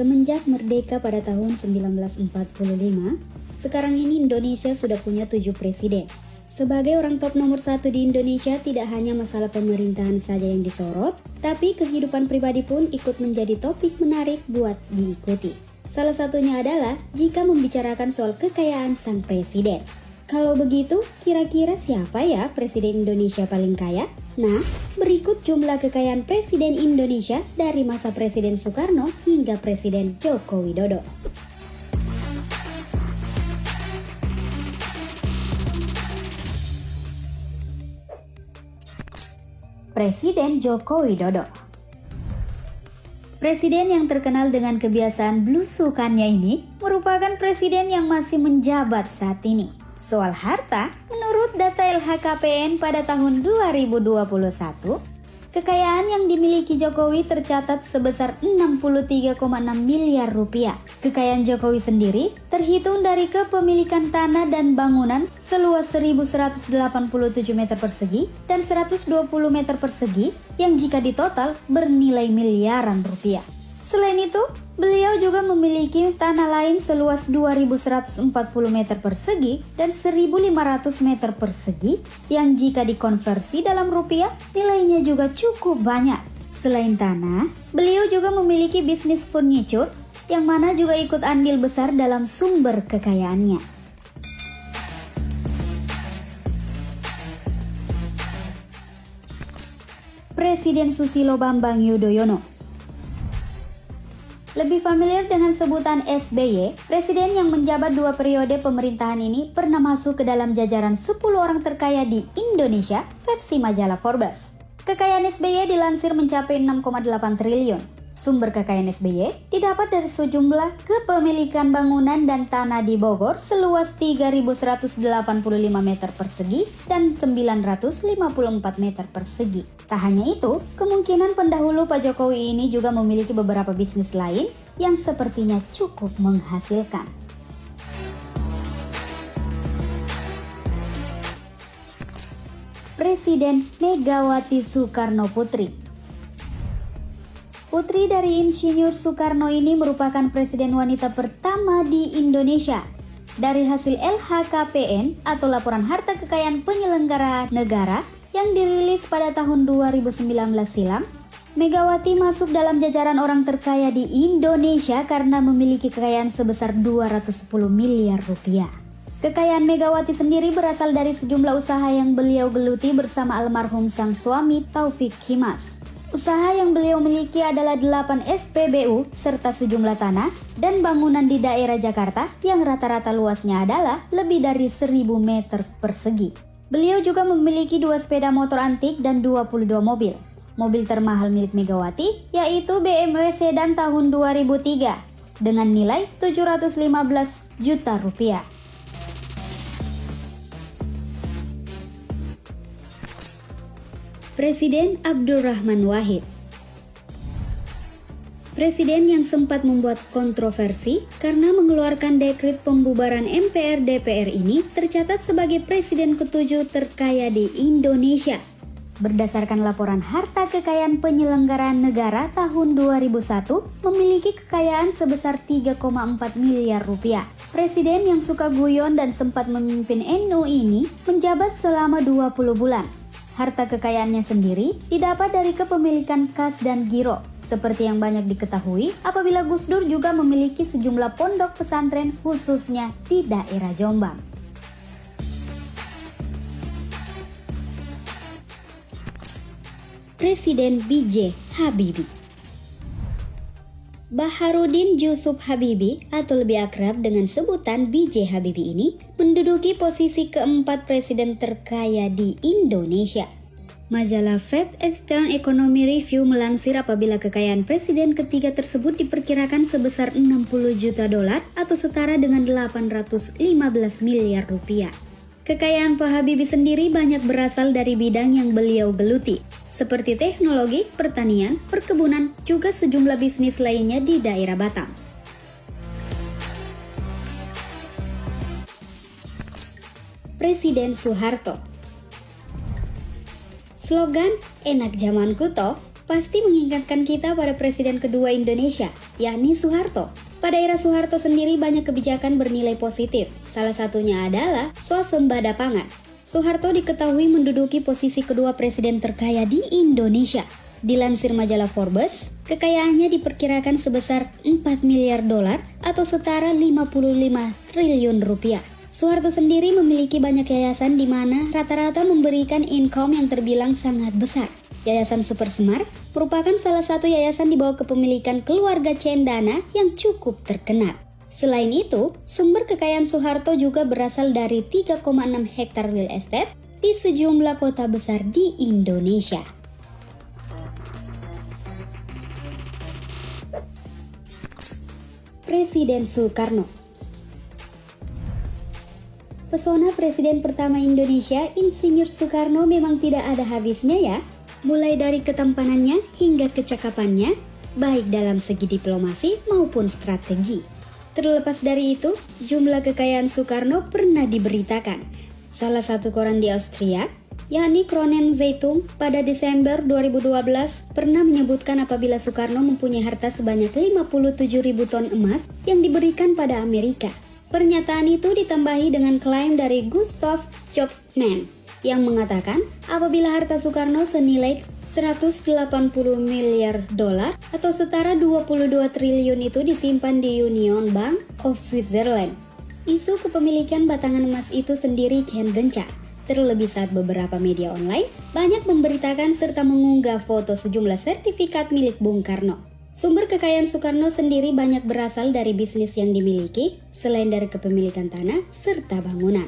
Semenjak merdeka pada tahun 1945, sekarang ini Indonesia sudah punya 7 presiden. Sebagai orang top nomor 1 di Indonesia, tidak hanya masalah pemerintahan saja yang disorot, tapi kehidupan pribadi pun ikut menjadi topik menarik buat diikuti. Salah satunya adalah jika membicarakan soal kekayaan sang presiden. Kalau begitu, kira-kira siapa ya presiden Indonesia paling kaya? Nah, berikut jumlah kekayaan presiden Indonesia dari masa Presiden Soekarno hingga Presiden Joko Widodo. Presiden Joko Widodo. Presiden yang terkenal dengan kebiasaan blusukannya ini merupakan presiden yang masih menjabat saat ini. Soal harta, menurut data LHKPN pada tahun 2021, kekayaan yang dimiliki Jokowi tercatat sebesar 63,6 miliar rupiah. Kekayaan Jokowi sendiri terhitung dari kepemilikan tanah dan bangunan seluas 1.187 meter persegi dan 120 meter persegi yang jika ditotal bernilai miliaran rupiah. Selain itu, beliau juga memiliki tanah lain seluas 2.140 meter persegi dan 1.500 meter persegi yang jika dikonversi dalam rupiah nilainya juga cukup banyak. Selain tanah, beliau juga memiliki bisnis furniture yang mana juga ikut andil besar dalam sumber kekayaannya. Presiden Susilo Bambang Yudhoyono. Lebih familiar dengan sebutan SBY, presiden yang menjabat 2 periode pemerintahan ini pernah masuk ke dalam jajaran 10 orang terkaya di Indonesia versi majalah Forbes. Kekayaan SBY dilansir mencapai 6,8 triliun. Sumber kekayaan SBY didapat dari sejumlah kepemilikan bangunan dan tanah di Bogor seluas 3.185 meter persegi dan 954 meter persegi. Tak hanya itu, kemungkinan pendahulu Pak Jokowi ini juga memiliki beberapa bisnis lain yang sepertinya cukup menghasilkan. Presiden Megawati Soekarno Putri. Putri dari Insinyur Soekarno ini merupakan presiden wanita pertama di Indonesia. Dari hasil LHKPN atau Laporan Harta Kekayaan Penyelenggara Negara yang dirilis pada tahun 2019 silam, Megawati masuk dalam jajaran orang terkaya di Indonesia karena memiliki kekayaan sebesar 210 miliar rupiah. Kekayaan Megawati sendiri berasal dari sejumlah usaha yang beliau geluti bersama almarhum sang suami Taufik Kimas. Usaha yang beliau miliki adalah 8 SPBU serta sejumlah tanah dan bangunan di daerah Jakarta yang rata-rata luasnya adalah lebih dari 1.000 meter persegi. Beliau juga memiliki 2 sepeda motor antik dan 22 mobil. Mobil termahal milik Megawati yaitu BMW sedan tahun 2003 dengan nilai 715 juta rupiah. Presiden Abdurrahman Wahid. Presiden yang sempat membuat kontroversi karena mengeluarkan dekret pembubaran MPR-DPR ini tercatat sebagai presiden ke-7 terkaya di Indonesia. Berdasarkan laporan Harta Kekayaan Penyelenggaraan Negara tahun 2001, memiliki kekayaan sebesar 3,4 miliar rupiah. Presiden yang suka guyon dan sempat memimpin NU ini menjabat selama 20 bulan. Harta kekayaannya sendiri didapat dari kepemilikan kas dan giro. Seperti yang banyak diketahui, apabila Gus Dur juga memiliki sejumlah pondok pesantren khususnya di daerah Jombang. Presiden B.J. Habibie. Baharudin Yusuf Habibie atau lebih akrab dengan sebutan B.J. Habibie ini menduduki posisi keempat presiden terkaya di Indonesia. Majalah Fed Eastern Economy Review melansir apabila kekayaan presiden ketiga tersebut diperkirakan sebesar 60 juta dolar atau setara dengan 815 miliar rupiah. Kekayaan Pak Habibie sendiri banyak berasal dari bidang yang beliau geluti, seperti teknologi, pertanian, perkebunan, juga sejumlah bisnis lainnya di daerah Batam. Presiden Soeharto. Slogan "Enak Zamanku Toh" pasti mengingatkan kita pada presiden kedua Indonesia, yakni Soeharto. Pada era Soeharto sendiri banyak kebijakan bernilai positif, salah satunya adalah swasembada pangan. Soeharto diketahui menduduki posisi kedua presiden terkaya di Indonesia. Dilansir majalah Forbes, kekayaannya diperkirakan sebesar 4 miliar dolar atau setara 55 triliun rupiah. Soeharto sendiri memiliki banyak yayasan di mana rata-rata memberikan income yang terbilang sangat besar. Yayasan Super Semar merupakan salah satu yayasan di bawah kepemilikan keluarga Cendana yang cukup terkenal. Selain itu, sumber kekayaan Soeharto juga berasal dari 3,6 hektar real estate di sejumlah kota besar di Indonesia. Presiden Soekarno. Pesona presiden pertama Indonesia, Insinyur Soekarno memang tidak ada habisnya ya. Mulai dari ketampanannya hingga kecakapannya, baik dalam segi diplomasi maupun strategi. Terlepas dari itu, jumlah kekayaan Soekarno pernah diberitakan. Salah satu koran di Austria, yakni Kronen Zeitung, pada Desember 2012 pernah menyebutkan apabila Soekarno mempunyai harta sebanyak 57.000 ton emas yang diberikan pada Amerika. Pernyataan itu ditambahi dengan klaim dari Gustav Jobsman yang mengatakan apabila harta Soekarno senilai 180 miliar dolar atau setara 22 triliun itu disimpan di Union Bank of Switzerland. Isu kepemilikan batangan emas itu sendiri kian gencar, terlebih saat beberapa media online banyak memberitakan serta mengunggah foto sejumlah sertifikat milik Bung Karno. Sumber kekayaan Soekarno sendiri banyak berasal dari bisnis yang dimiliki, selain dari kepemilikan tanah serta bangunan.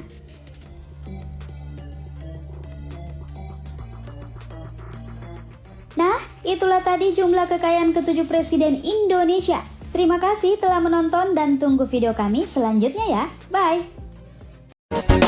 Nah, itulah tadi jumlah kekayaan ke-7 Presiden Indonesia. Terima kasih telah menonton dan tunggu video kami selanjutnya ya. Bye!